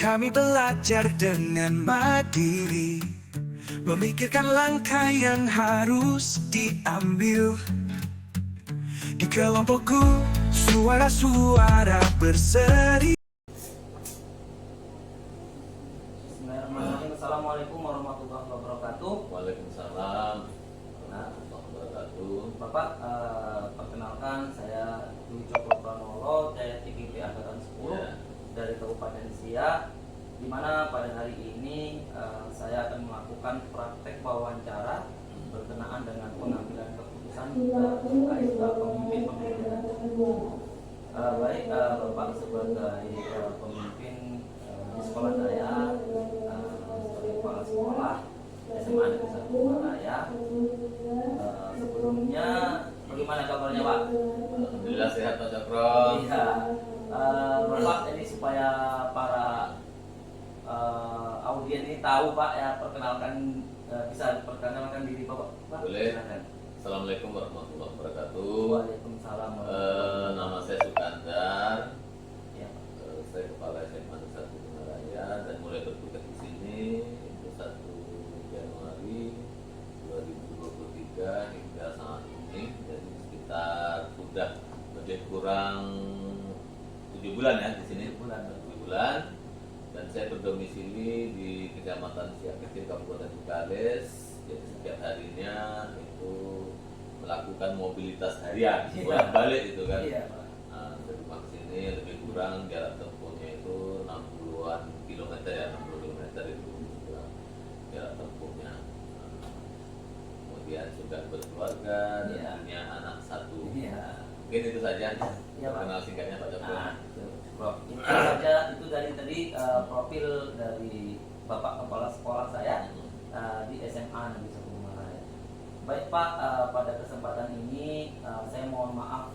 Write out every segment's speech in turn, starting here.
Kami belajar dengan mandiri, memikirkan langkah yang harus diambil. Di kelompokku, suara-suara berseri. Bismillahirrahmanirrahim. Assalamualaikum warahmatullahi wabarakatuh. Waalaikumsalam warahmatullahi wabarakatuh. Bapak, perkenalkan saya Dwi Cokro Pranolo, TKP Angkatan 10 Ya. dari Kabupaten Siak, di mana pada hari ini saya akan melakukan praktek wawancara berkenaan dengan pengambilan keputusan terkait pemimpin. Baik, Bapak sebagai pemimpin di sekolah saya, sebagai kepala sekolah SMA Negeri 1 Raya. Sebelumnya bagaimana kabarnya, Pak? Alhamdulillah sehat Pak Cokro. Iya, Bapak, ini supaya para audien ini tahu, Pak, ya, bisa perkenalkan diri Bapak. Boleh. Silakan. Assalamualaikum warahmatullahi wabarakatuh. Waalaikumsalam warahmatullahi Nama saya Sukandar. Ya, Saya kepala SMA Negeri 1 Raya dan mulai bertugas di sini itu 1 Januari 2023 hingga saat ini. Jadi sekitar sudah lebih kurang 7 bulan ya di sini. 7 bulan. Dan saya berdomisili di Kecamatan Siak Kecil, Kabupaten Bengkalis. Jadi setiap harinya itu melakukan mobilitas harian, Iya. bolak-balik itu kan. Iya, Pak. Dari rumah ke sini lebih kurang jarak tempuhnya itu 60-an kilometer ya, 60 kilometer itu jarak tempuhnya. Kemudian sudah berkeluarga dan Iya. punya anak 1. Iya. Mungkin itu saja. Iya, Pak. Kenal singkatnya Pak Cokro. Itu saja, itu dari tadi profil dari Bapak Kepala Sekolah saya di SMA Negeri 1 Raya. Baik, Pak, pada kesempatan ini saya mohon maaf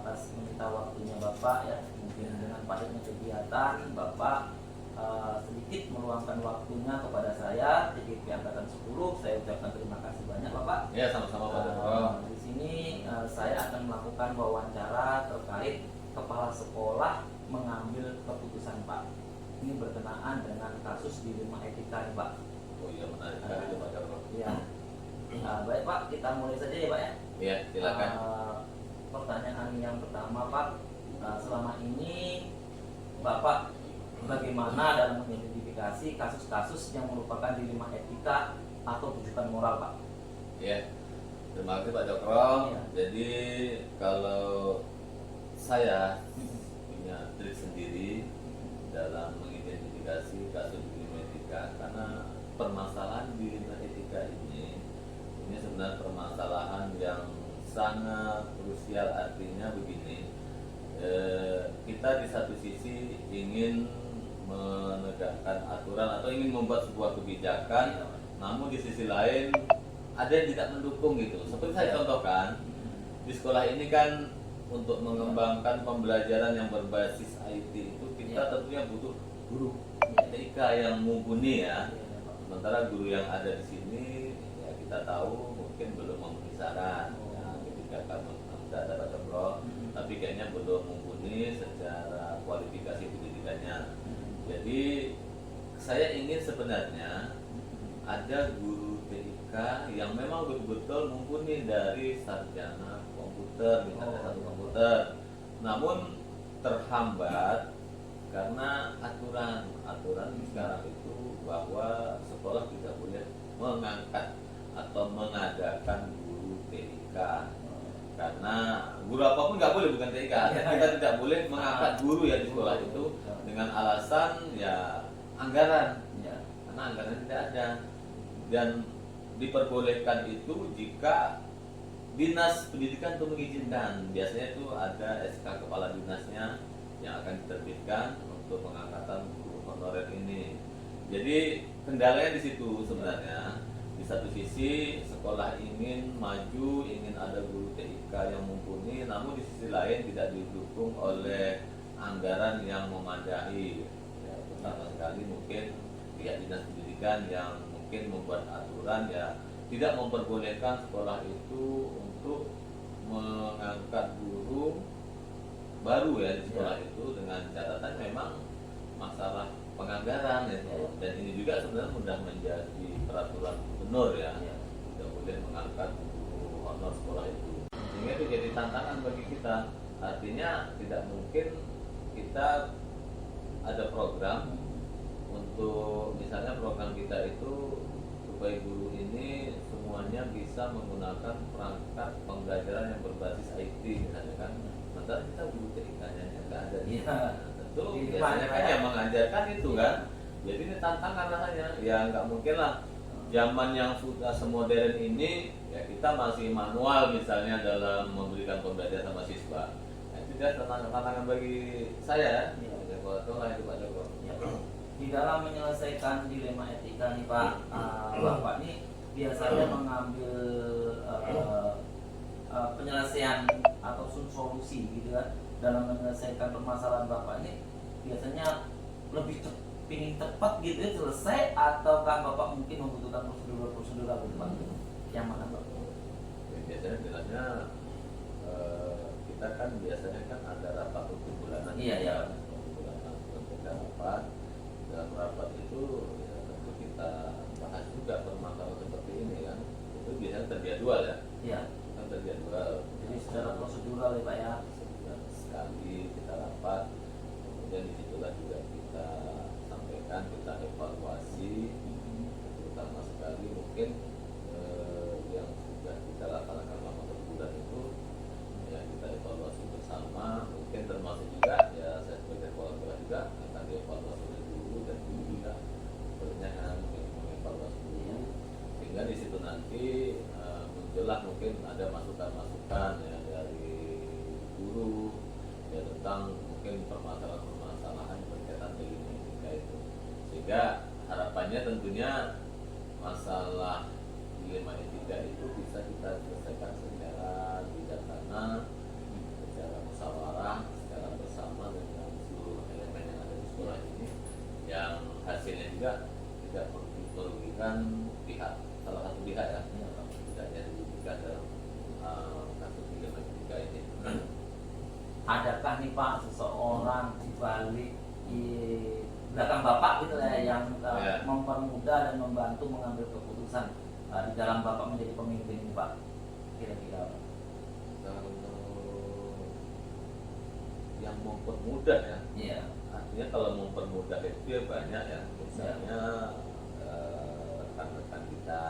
atas meminta waktunya Bapak, ya. Mungkin dengan padatnya kegiatan Bapak sedikit meluangkan waktunya kepada saya, TKP Angkatan 10. Saya ucapkan terima kasih banyak, Bapak. Ya, sama-sama Pak Cokro. Di sini saya akan melakukan wawancara terkait kepala sekolah mengambil keputusan, Pak. Ini berkenaan dengan kasus di rumah etika, Pak. Oh iya, menarik sekali itu Pak Cokro. Ya. Baik, Pak, kita mulai saja ya, Pak, ya. Iya, silakan. Pertanyaan yang pertama, Pak, selama ini Bapak bagaimana dalam mengidentifikasi kasus-kasus yang merupakan dilema etika atau rujukan moral, Pak? Ya, terima kasih Pak Cokro. Iya. Jadi kalau saya punya trik sendiri dalam mengidentifikasi kasus dilema etika, karena permasalahan dilema etika ini sebenarnya permasalahan yang sangat krusial. Artinya begini, kita di satu sisi ingin menegakkan aturan atau ingin membuat sebuah kebijakan, namun di sisi lain ada yang tidak mendukung gitu. Seperti saya contohkan, di sekolah ini kan untuk mengembangkan pembelajaran yang berbasis IT itu kita tentunya butuh guru TK yang mumpuni ya. Sementara guru yang ada di sini ya kita tahu mungkin belum memenuhi syarat ya, ketika kami sudah ada Pak Cokro, tapi kayaknya belum mumpuni secara kualifikasi pendidikannya. Jadi saya ingin sebenarnya ada guru TK yang memang betul-betul mumpuni dari sarjana komputer, misalnya satu komputer, namun terhambat karena aturan sekarang itu bahwa sekolah tidak boleh mengangkat atau mengadakan guru TK, karena guru apapun nggak boleh, bukan TK. Kita tidak boleh mengangkat guru ya di sekolah itu dengan alasan ya anggaran, karena anggaran tidak ada, dan diperbolehkan itu jika dinas pendidikan itu mengizinkan. Biasanya itu ada SK kepala dinasnya yang akan diterbitkan untuk pengangkatan guru honorer ini. Jadi kendalanya di situ sebenarnya. Di satu sisi sekolah ingin maju, ingin ada guru TK yang mumpuni, namun di sisi lain tidak didukung oleh anggaran yang memadai. Ya, pertama sekali mungkin pihak dinas pendidikan yang mungkin membuat aturan ya tidak memperbolehkan sekolah itu untuk mengangkat guru baru ya di sekolah itu, dengan catatan memang masalah penganggaran itu. Dan ini juga sebenarnya sudah menjadi peraturan gubernur ya, tidak boleh mengangkat guru honor sekolah itu. Sehingga itu jadi tantangan bagi kita. Artinya tidak mungkin kita ada program untuk misalnya program kita itu supaya guru ini semuanya bisa menggunakan perangkat pembelajaran yang berbasis IT misalnya kan. Sementara kita guru TIK-nya nggak ada. Tentu biasanya kan yang mengajarkan itu kan. Jadi ini tantangan rasanya. Ya nggak mungkin lah zaman yang sudah semodern ini ya kita masih manual misalnya dalam memberikan pembelajaran sama siswa. Nah, itu dia tantangan bagi saya. Di dalam menyelesaikan dilema etika nih Pak, Bapak nih biasanya mengambil penyelesaian atau solusi gitu kan dalam menyelesaikan permasalahan Bapak ini biasanya lebih pingin cepat gitu ya selesai, ataukah Bapak mungkin membutuhkan prosedur gitu Pak? Yang mana Pak? Biasanya bilangnya kita kan biasanya kan ada rapat untuk bulanan. Iya. Bulanan untuk rapat. Dalam rapat itu ya, tentu kita bahas juga permasalahan seperti ini kan. Itu biasanya terjadwal ya. Iya. Kan terjadwal. Jadi secara prosedural ya Pak ya. Sekali kita rapat, kemudian disitulah juga kita sampaikan, kita evaluasi, terutama sekali mungkin yang sudah kita laksanakan selama berbulan itu ya kita evaluasi bersama, mungkin termasuk juga ya saya sebagai kepala sekolah juga akan dievaluasi oleh guru dan guru juga sebenarnya kan mengevaluasi guru, sehingga di situ nanti muncullah mungkin ada masukan-masukan ya dari guru ya tentang mungkin permasalahan-permasalahan berkaitan dengan etika itu, sehingga harapannya tentunya masalah dilema etika itu bisa kita selesaikan secara bijaksana, secara musyawarah, secara bersama dengan seluruh elemen yang ada di sekolah ini, yang hasilnya juga tidak merugikan pihak salah satu pihak ya, tidak hanya dirugikan dalam kasus dilema etika ini. Adakah nih Pak seseorang di balik di belakang Bapak gitu ya yang mempermudah dan membantu mengambil keputusan di dalam Bapak menjadi pemimpin ini Pak, kira-kira Kalau yang mempermudah ya, iya. artinya kalau mempermudah itu ya banyak ya, misalnya rekan-rekan kita,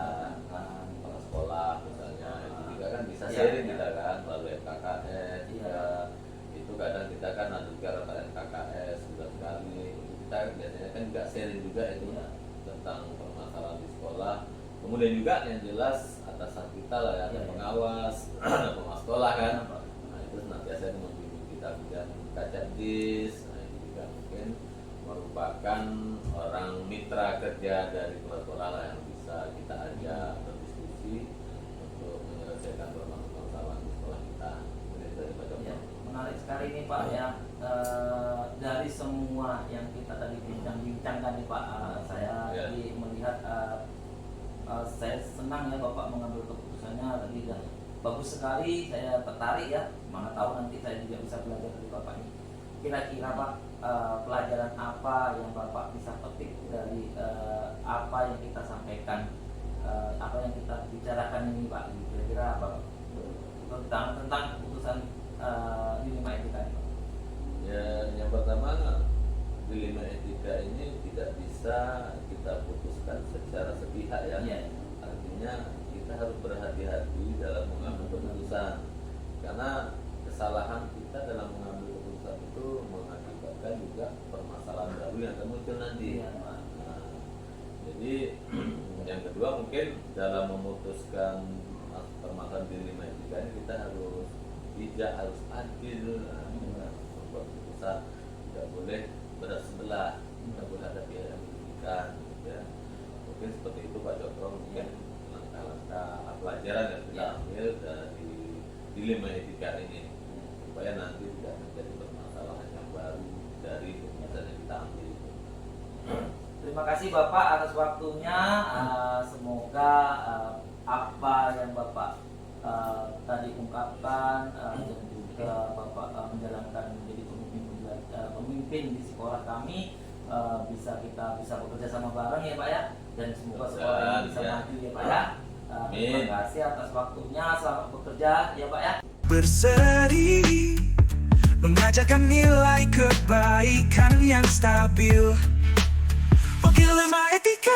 kepala sekolah misalnya, itu juga kan bisa sharing kita kan melalui FKKS juga. Itu kadang kita kan ada juga rapat KKS bulan sekali, kita biasanya kan juga sharing juga itu tentang permasalahan di sekolah. Kemudian juga yang jelas atasan kita lah ya, ada pengawas, ada pengawas sekolah kan. Nah itu senantiasa membimbing kita bidang Kajadis. Nah itu juga mungkin merupakan orang mitra kerja dari kepala sekolah lah yang bisa kita ajak berdiskusi untuk menyelesaikan permasalahan di sekolah kita. Menarik sekali nih Pak ya, dari semua yang kita tadi bincang-bincangkan nih Pak, saya tadi melihat saya senang ya Bapak mengambil keputusannya tadi dan bagus sekali, saya tertarik ya, mana tahu nanti saya juga bisa belajar dari Bapak ini. Kira-kira Pak, pelajaran apa yang Bapak bisa petik dari apa yang kita sampaikan, apa yang kita bicarakan ini Pak, kira-kira apa tentang keputusan dilema etika ini? Ya, yang pertama dilema etika ini tidak bisa kita putuskan secara sepihak ya. Artinya kita harus berhati-hati dalam mengambil keputusan, karena kesalahan kita dalam mengambil keputusan itu mengakibatkan juga permasalahan baru yang akan muncul nanti. Nah, jadi yang kedua mungkin dalam memutuskan permasalahan dilema etika ini kita harus bijak, harus adil, membuat keputusan tidak boleh berat sebelah, tidak boleh ada pihak yang merugikan, ya. Mungkin seperti itu Pak Cokro, mungkin langkah-langkah pelajaran yang kita ambil dari dilema etika ini, supaya nanti tidak menjadi permasalahan yang baru dari keputusan yang kita ambil itu. Terima kasih Bapak atas waktunya. Semoga apa yang Bapak tadi ungkapkan dan juga Bapak menjalankan menjadi pemimpin di sekolah kami bisa bekerja sama bareng ya Pak ya, dan semoga sekolah ini bisa Ya. maju ya Pak ya. Terima Amin. kasih atas waktunya, selamat bekerja ya Pak ya. Berseri mengajarkan nilai kebaikan yang stabil. Dilema etika.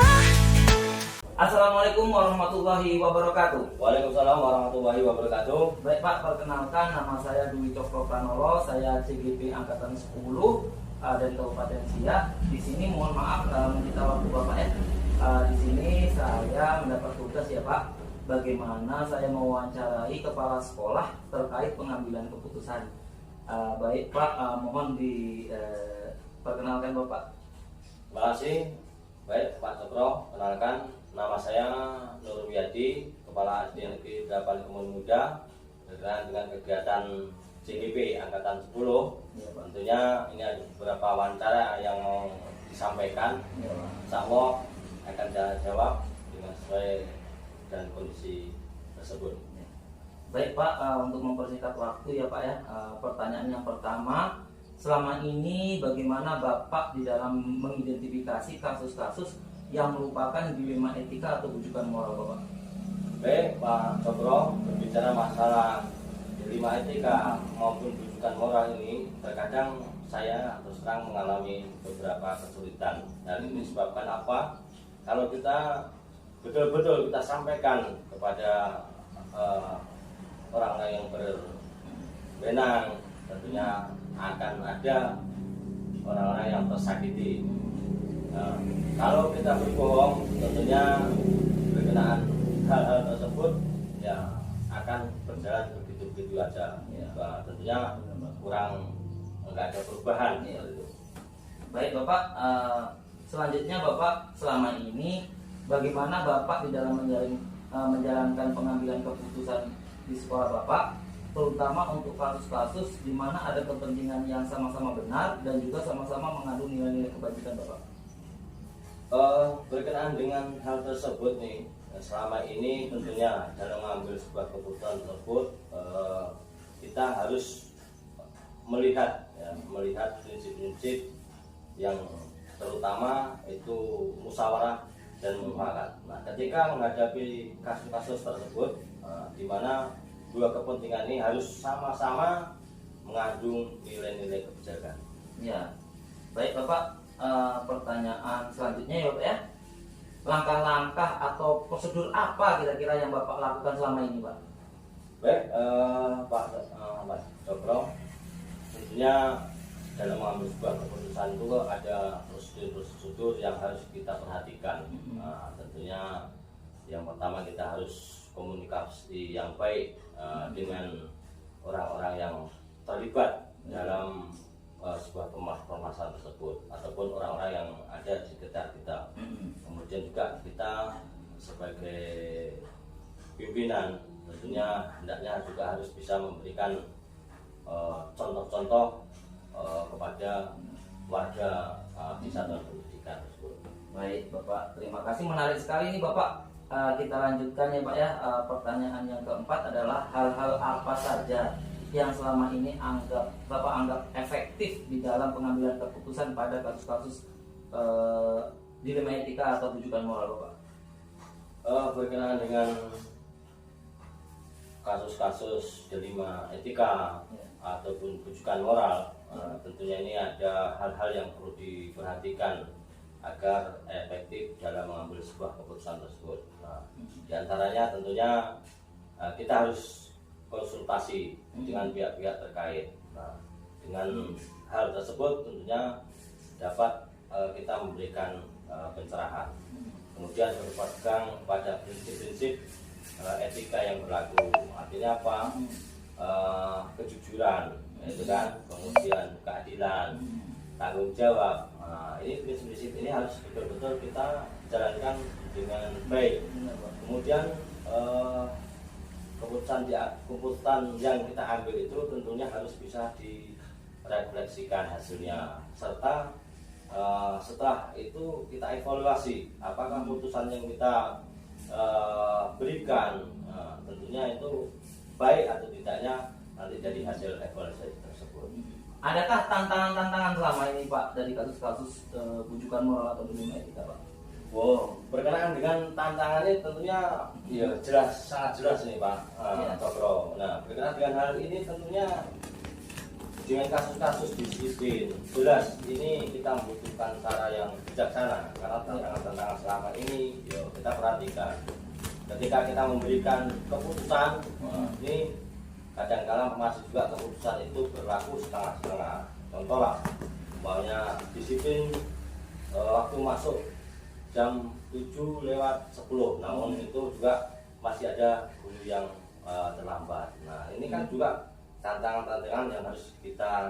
Assalamualaikum warahmatullahi wabarakatuh. Waalaikumsalam warahmatullahi wabarakatuh. Baik Pak, perkenalkan nama saya Dwi Cokro Pranolo, saya CGP Angkatan 10 dari Kabupaten Siak. Di sini mohon maaf menyita waktu Bapak ya. Di sini saya mendapat tugas ya Pak, bagaimana saya mewawancarai kepala sekolah terkait pengambilan keputusan. Baik Pak, mohon diperkenalkan Bapak. Terima kasih. Baik Pak Cokro, kenalkan nama saya Nur Wiyadi, Kepala SD Negeri 8 Kemun Muda, berkenaan dengan kegiatan CGP Angkatan 10. Ya, Pak. Tentunya ini ada beberapa wawancara yang mau disampaikan. Ya, Pak. Insya Allah akan saya jawab dengan sesuai dan kondisi tersebut. Baik Pak, untuk mempersingkat waktu ya Pak ya, pertanyaan yang pertama, selama ini bagaimana Bapak di dalam mengidentifikasi kasus-kasus yang merupakan dilema etika atau rujukan moral Bapak? Baik Pak Cokro, berbicara masalah dilema etika maupun rujukan moral ini, terkadang saya terus terang mengalami beberapa kesulitan. Dan ini disebabkan apa? Kalau kita betul-betul kita sampaikan kepada orang yang berwenang, tentunya akan ada orang-orang yang tersakiti. Nah, kalau kita berbohong, tentunya berkenaan hal-hal tersebut ya akan berjalan begitu-begitu aja. Ya. Nah, tentunya kurang enggak ada perubahan. Ya. Baik Bapak, selanjutnya Bapak selama ini bagaimana Bapak di dalam menjalankan pengambilan keputusan di sekolah Bapak, terutama untuk kasus-kasus di mana ada kepentingan yang sama-sama benar dan juga sama-sama mengandung nilai-nilai kebajikan Bapak? Berkenaan dengan hal tersebut nih, selama ini tentunya dalam mengambil sebuah keputusan tersebut kita harus melihat prinsip-prinsip yang terutama itu musyawarah dan mufakat. Nah, ketika menghadapi kasus-kasus tersebut di mana dua kepentingan ini harus sama-sama mengandung nilai-nilai kebijakan. Ya, baik Bapak. Pertanyaan selanjutnya ya Bapak ya, langkah-langkah atau prosedur apa kira-kira yang Bapak lakukan selama ini Pak? Baik Pak Cokro, tentunya dalam mengambil sebuah keputusan itu ada prosedur-prosedur yang harus kita perhatikan. Nah, tentunya yang pertama kita harus komunikasi yang baik dengan orang-orang yang terlibat dalam sebuah permasalahan tersebut ataupun orang-orang yang ada di sekitar kita. Kemudian juga kita sebagai pimpinan tentunya hendaknya juga harus bisa memberikan contoh-contoh kepada warga di satuan pendidikan tersebut. Baik Bapak, terima kasih, menarik sekali ini Bapak. Kita lanjutkan ya Pak ya. Pertanyaan yang keempat adalah hal-hal apa saja yang selama ini Bapak anggap efektif di dalam pengambilan keputusan pada kasus-kasus dilema etika atau rujukan moral Bapak? Berkenaan dengan kasus-kasus dilema etika ataupun rujukan moral, tentunya ini ada hal-hal yang perlu diperhatikan agar efektif dalam mengambil sebuah keputusan tersebut. Nah, di antaranya tentunya kita harus konsultasi dengan pihak-pihak terkait. Nah, dengan hal tersebut tentunya dapat kita memberikan pencerahan. Kemudian berpegang pada prinsip-prinsip etika yang berlaku. Artinya apa? Kejujuran, itu kan, kemudian keadilan, tanggung jawab. Nah, ini prinsip-prinsip ini harus betul-betul kita jalankan dengan baik. Kemudian keputusan yang kita ambil itu tentunya harus bisa direfleksikan hasilnya, serta setelah itu kita evaluasi apakah keputusan yang kita berikan tentunya itu baik atau tidaknya nanti dari hasil evaluasi tersebut. Adakah tantangan-tantangan selama ini Pak dari kasus-kasus bujukan moral atau dilema etika Pak? Wow, berkenaan dengan tantangannya tentunya ya jelas, sangat jelas nih Pak Iya. Cokro. Nah, berkenaan dengan hal ini tentunya dengan kasus-kasus disiplin, jelas ini kita membutuhkan cara yang bijaksana karena tantangan-tantangan selama ini ya, kita perhatikan. Ketika kita memberikan keputusan, ini kadang-kala masih juga keputusan itu berlaku setengah-setengah. Contoh lah, umpamanya disiplin waktu masuk jam 7:10, namun itu juga masih ada guru yang terlambat. Nah ini kan juga tantangan-tantangan yang harus kita